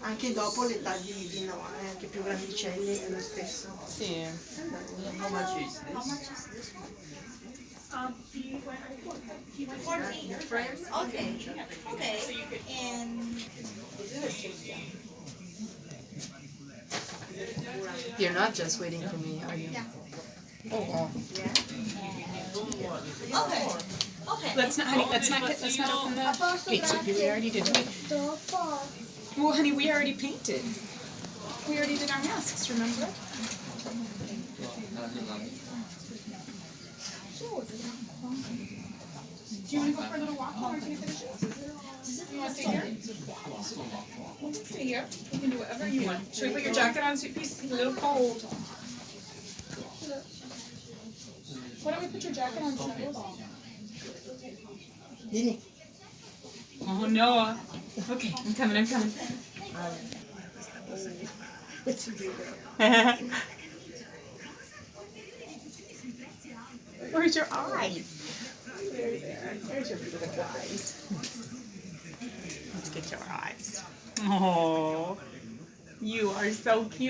Anche dopo le tagli di no, anche più grandicelli è lo stesso. Sì. How much is this? 14. Okay. Okay. And You're not just waiting for me, are you? yeah. Oh, wow. Okay. Okay. Let's not, honey, let's not open the. Wait, Sophie, we already did it. Well, honey, we already painted. We already did our masks, remember? Do you want to go for a little walk while our tea finishes? You want to stay here? You can stay here. You can do whatever you want. Should we put your jacket on, sweet piece? It's a little cold. Why don't we put your jacket on, Snuggles? Vieni. Oh, Noah. Okay, I'm coming. Where's your eyes? There's your beautiful eyes. Let's get your eyes. Oh, you are so cute.